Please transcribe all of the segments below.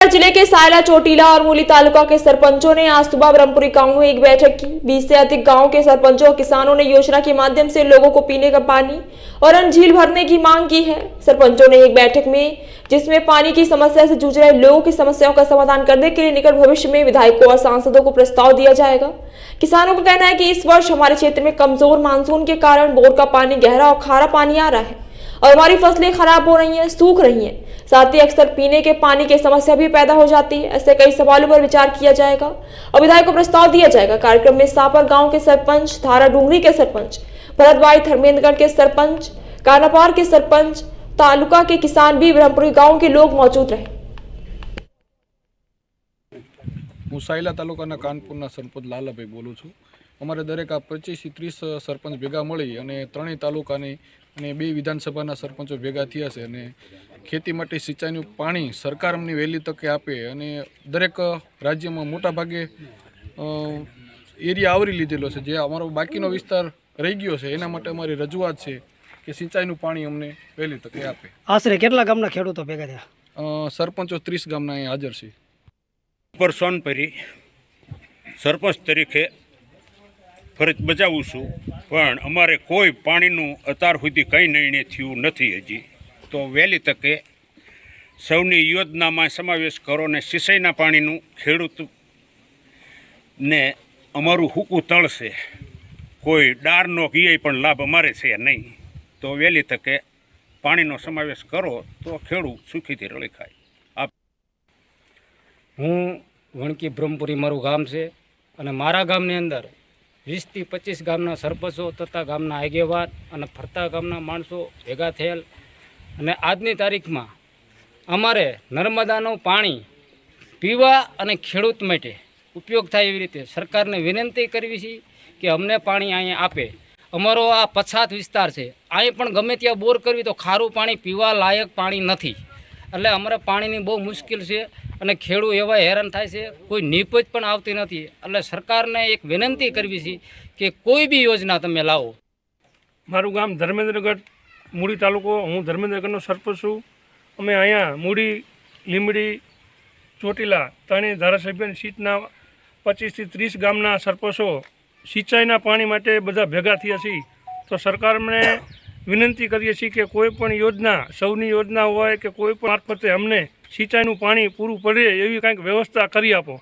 जिले के सायला, चोटीला और मूली तालुका के सरपंचों ने आज सुबह ब्रह्मपुरी गांव में एक बैठक की। 20 से अधिक गांव के सरपंचों और किसानों ने योजना के माध्यम से लोगों को पीने का पानी और अन्य झील भरने की मांग की है। सरपंचों ने एक बैठक में जिसमें पानी की समस्या से जूझ रहे लोगों की समस्याओं का समाधान करने के लिए निकट भविष्य में विधायकों और सांसदों को प्रस्ताव दिया जाएगा। किसानों का कहना है कि इस वर्ष हमारे क्षेत्र में कमजोर मानसून के कारण बोर का पानी गहरा और खारा पानी आ रहा है और हमारी फसलें खराब हो रही हैं, सूख रही हैं। साथ ही अक्सर पीने के पानी की समस्या भी पैदा हो जाती है। ऐसे कई सवालों पर विचार किया जाएगा और विधायक को प्रस्ताव दिया जाएगा। कार्यक्रम में सापर गांव के सरपंच, धारा डूंगरी के सरपंच, भरतभाई धर्मेंद्रगढ़ के सरपंच, कानापार के सरपंच, तालुका के किसान भी ब्रह्मपुरी गांव के लोग मौजूद रहे। હું સાયલા તાલુકાના કાનપુરના સરપંચ લાલાભાઈ બોલું છું। અમારે દરેક આ 25 થી 30 સરપંચ ભેગા મળી અને ત્રણેય તાલુકાની અને બે વિધાનસભાના સરપંચો ભેગા થયા છે અને ખેતી માટે સિંચાઈનું પાણી સરકાર અમને વહેલી તકે આપે અને દરેક રાજ્યમાં મોટા ભાગે એરિયા આવરી લીધેલો છે। જે અમારો બાકીનો વિસ્તાર રહી ગયો છે એના માટે અમારી રજૂઆત છે કે સિંચાઈનું પાણી અમને વહેલી તકે આપે। આશરે કેટલા ગામના ખેડૂતો ભેગા થયા? સરપંચો 30 ગામના અહીં હાજર છે। પર સોનપરી સરપંચ તરીકે ફરજ બજાવું છું, પણ અમારે કોઈ પાણીનું અત્યાર સુધી કંઈ નિર્ણય થયું નથી હજી। તો વહેલી તકે સૌની યોજનામાં સમાવેશ કરો ને સિંચાઈના પાણીનું ખેડૂતને અમારું હુકું તળશે। કોઈ ડારનો ક્યાંય પણ લાભ અમારે છે નહીં। તો વહેલી તકે પાણીનો સમાવેશ કરો તો ખેડૂત સુખીથી રળી ખાય। હું વણકી બ્રહ્મપુરી મારું ગામ છે અને મારા ગામની અંદર 20 થી 25 ગામના સરપંચો તથા ગામના આગેવાન અને ફરતા ગામના માણસો ભેગા થયેલ અને આજની તારીખમાં અમારે નર્મદાનું પાણી પીવા અને ખેડૂત માટે ઉપયોગ થાય એવી રીતે સરકારને વિનંતી કરવી છે કે અમને પાણી અહીંયા આપે। અમારો આ પછાત વિસ્તાર છે, અહીં પણ ગમે ત્યાં બોર કરવી તો ખારું પાણી પીવા લાયક પાણી નથી, એટલે અમારે પાણીની બહુ મુશ્કેલ છે અને ખેડૂત એવા હેરાન થાય છે, કોઈ નીપજ પણ આવતી નથી। એટલે સરકારને એક વિનંતી કરવી છે કે કોઈ બી યોજના તમે લાવો। મારું ગામ ધર્મેન્દ્રગઢ, મૂડી તાલુકો, હું ધર્મેન્દ્રગઢનો સરપંચ છું। અમે અહીંયા મૂડી, લીંબડી, ચોટીલા ત્રણેય ધારાસભ્યની સીટના 25 થી 30 ગામના સરપંચો સિંચાઈના પાણી માટે બધા ભેગા થયા છીએ। તો સરકારને વિનંતી કરીએ છીએ કે કોઈ પણ યોજના, સૌની યોજના હોય કે કોઈ પણ મારફતે અમને સિંચાઈનું પાણી પૂરું પડે એવી કંઈક વ્યવસ્થા કરી આપો।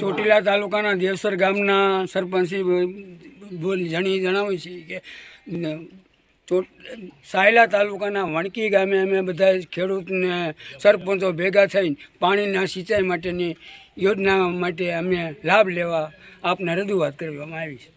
ચોટીલા તાલુકાના દેવસર ગામના સરપંચ જણાવે છે કે સાયલા તાલુકાના વણકી ગામે અમે બધા ખેડૂતને સરપંચો ભેગા થઈને પાણીના સિંચાઈ માટેની યોજના માટે અમે લાભ લેવા આપને રજૂઆત કરવામાં આવી છે।